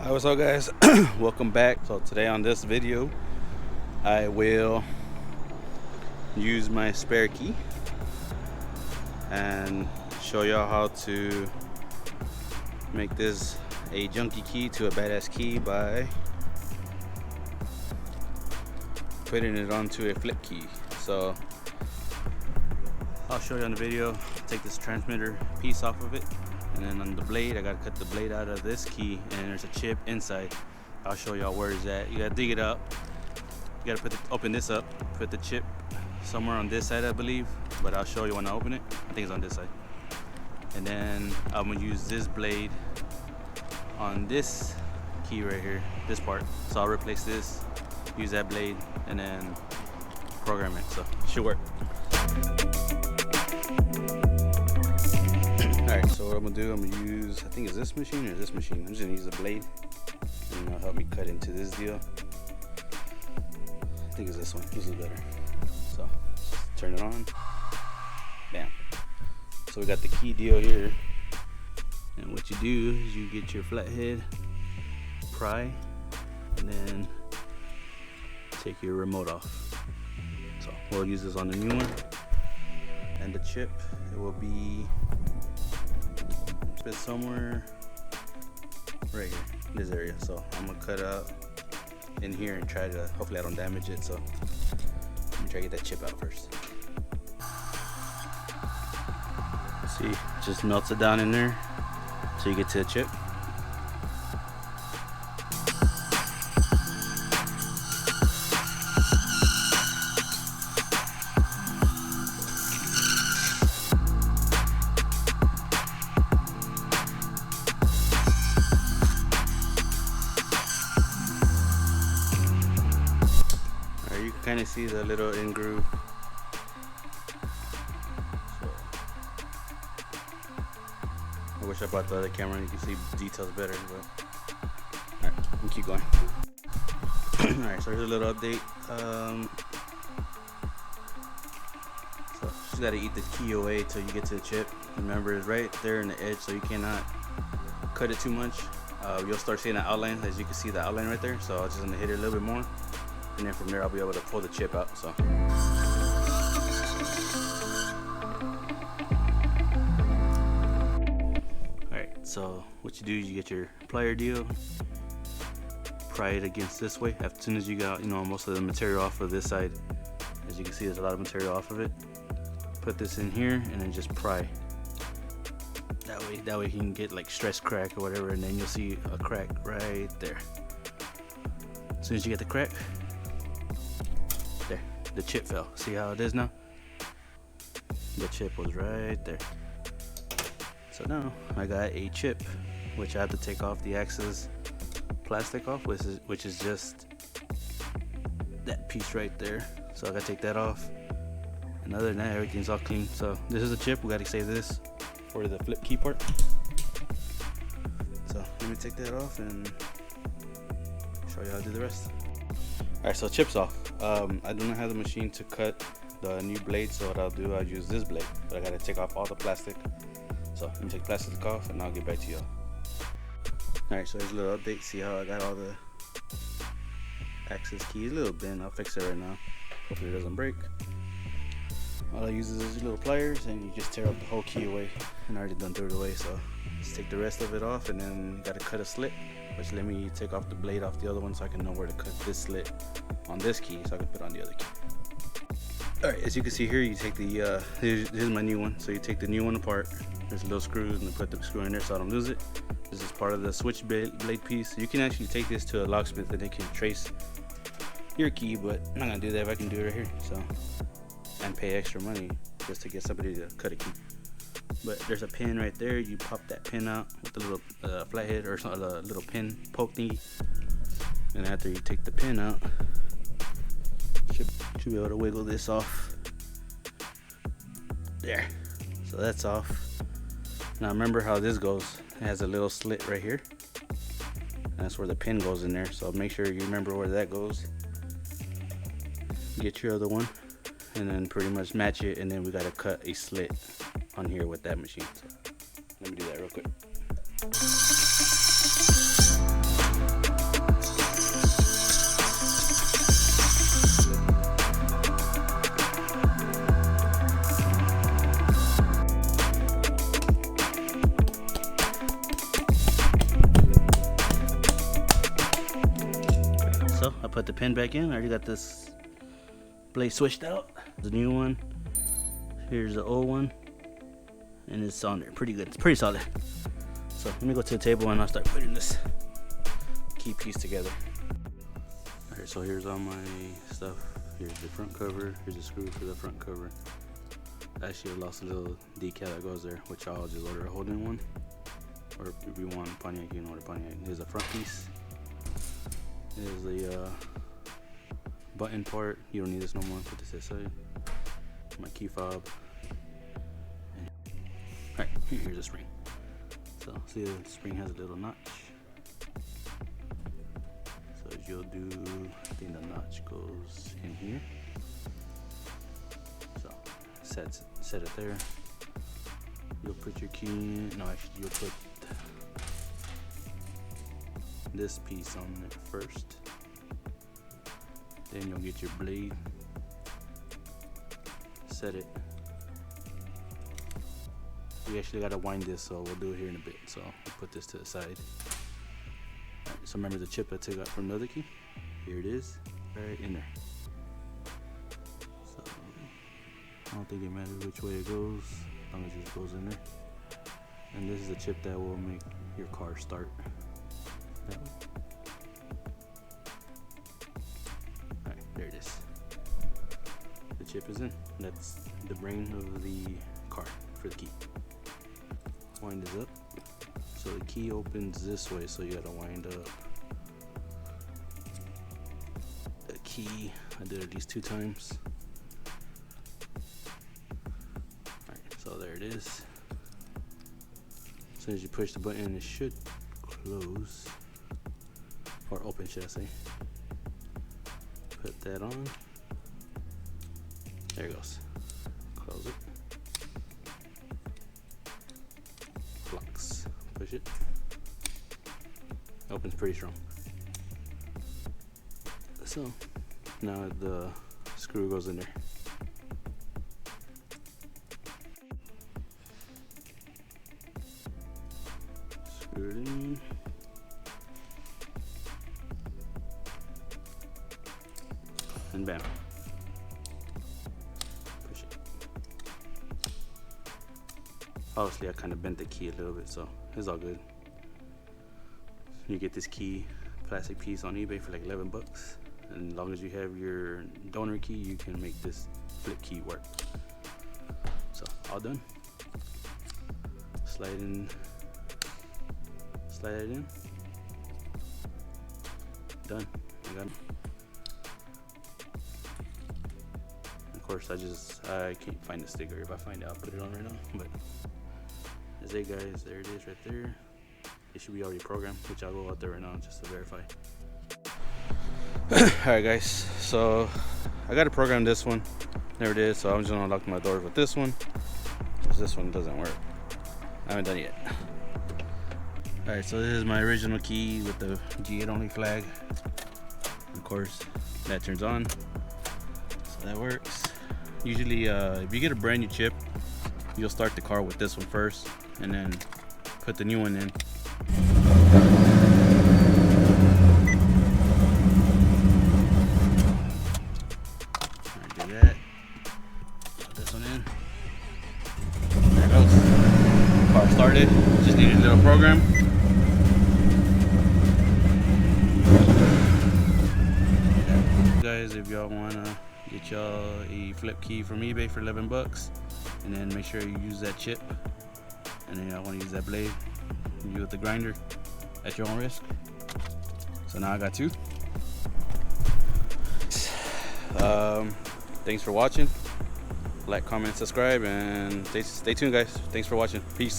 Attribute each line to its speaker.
Speaker 1: Hi, what's up guys? Welcome back. So today on this video I will use my spare key and show y'all how to make this a junky key to a badass key by putting it onto a flip key. So I'll show you on the video. Take this transmitter piece off of it, and then on the blade I gotta cut the blade out of this key, and there's a chip inside. I'll show y'all where it's at. You gotta dig it up. You gotta open this up, put the chip somewhere on this side I believe, but I'll show you when I open it. I think it's on this side. And then I'm gonna use this blade on this key right here, this part. So I'll replace this, use that blade, and then program it. So it should work. Alright, so what I'm gonna do, I'm gonna use, I think it's this machine or this machine. I'm just gonna use the blade and it'll help me cut into this deal. I think it's this one. This is better. So just turn it on. Bam. So we got the key deal here. And what you do is you get your flathead, pry, and then take your remote off. So we'll use this on the new one. And the chip, it will be somewhere right here, this area. So I'm gonna cut out in here and try to, hopefully I don't damage it. So let me try to get that chip out first. See, just melts it down in there so you get to the chip. Kind of see the little in groove. So I wish I brought the other camera and you can see details better, but alright, we'll keep going. Alright, so here's a little update. So just gotta eat the key away till you get to the chip. Remember, it's right there in the edge, so you cannot cut it too much. You'll start seeing the outline, as you can see the outline right there. So I'm just gonna hit it a little bit more, and then from there I'll be able to pull the chip out. So alright, so what you do is you get your plier deal, pry it against this way. As soon as you got most of the material off of this side, as you can see there's a lot of material off of it, put this in here and then just pry. That way you can get like stress crack or whatever, and then you'll see a crack right there. As soon as you get the crack, there, the chip fell. See how it is now? The chip was right there. So now I got a chip, which I have to take off the axis plastic off, which is just that piece right there. So I gotta take that off. And other than that, everything's all clean. So this is a chip. We gotta save this for the flip key part. So let me take that off and show you how to do the rest. Alright, so chip's off. I do not have the machine to cut the new blade, so what I'll do, I'll use this blade, but I gotta take off all the plastic. So let me take the plastic off and I'll get back to y'all. Alright, so here's a little update. See how I got all the access keys, a little bent. I'll fix it right now. Hopefully it doesn't break. All I use is these little pliers, and you just tear up the whole key away. And I already done threw it away, so just take the rest of it off, and then you gotta cut a slit, which let me take off the blade off the other one so I can know where to cut this slit on this key so I can put on the other key. Alright, as you can see here, you take the, here's my new one. So you take the new one apart. There's little screws, and put the screw in there so I don't lose it. This is part of the switch blade piece. You can actually take this to a locksmith and they can trace your key, but I'm not gonna do that if I can do it right here. So, and pay extra money just to get somebody to cut a key. But there's a pin right there. You pop that pin out with the little flathead or a little pin poke thingy, and after you take the pin out, should be able to wiggle this off. There. So that's off. Now remember how this goes. It has a little slit right here. And that's where the pin goes in there. So make sure you remember where that goes. Get your other one, and then pretty much match it, and then we gotta cut a slit on here with that machine. So let me do that real quick. so I put the pin back in. I already got this blade switched out. The new one. Here's the old one. And it's on there. Pretty good. It's pretty solid. So let me go to the table and I'll start putting this key piece together. Alright, so here's all my stuff. Here's the front cover. Here's the screw for the front cover. Actually, I lost a little decal that goes there, which I'll just order a holding one. Or if you want Pontiac, you can order Pontiac. Here's the front piece. Here's the button part. You don't need this no more. Put this aside. My key fob. Alright, here's the spring. So see, the spring has a little notch. So as you'll do, I think the notch goes in here. So set it there. You'll put your key in. No, actually, you'll put this piece on it first. Then you'll get your blade. Set it. We actually gotta wind this, so we'll do it here in a bit. So we'll put this to the side. Alright, so remember the chip I took out from the other key? Here it is, right in there. So I don't think it matters which way it goes, as long as it just goes in there. And this is the chip that will make your car start. Alright, there it is. The chip is in. That's the brain of the car for the key. Wind this up. So the key opens this way, so you gotta wind up the key. I did it at least 2 times. Alright, so there it is. As soon as you push the button, it should close. Or open, should I say. Put that on. There it goes. Close it. Locks. Push it. Opens pretty strong. So now the screw goes in there. Screw it in. And bam. Push it. Obviously I kind of bent the key a little bit, so it's all good. You get this key, plastic piece on eBay for like 11 bucks. And as long as you have your donor key, you can make this flip key work. So all done. Slide it in. Done. I got it. Of course, I can't find the sticker. If I find it, I'll put it on right now. But that's it, guys. There it is, right there. It should be already programmed, which I'll go out there right now just to verify. Alright, guys. So I got to program this one. There it is. So I'm just gonna unlock my doors with this one, because this one doesn't work. I haven't done it yet. Alright, so this is my original key with the G8 only flag. Of course, that turns on. So that works. Usually, if you get a brand new chip, you'll start the car with this one first, and then put the new one in. Alright, do that. Put this one in. There it goes. Car started. Just needed a little program. Guys, if y'all wanna get y'all a flip key from eBay for 11 bucks, and then make sure you use that chip, and then y'all want to use that blade, you with the grinder at your own risk. So now I got 2. Thanks for watching. Like, comment, subscribe, and stay tuned, guys. Thanks for watching. Peace.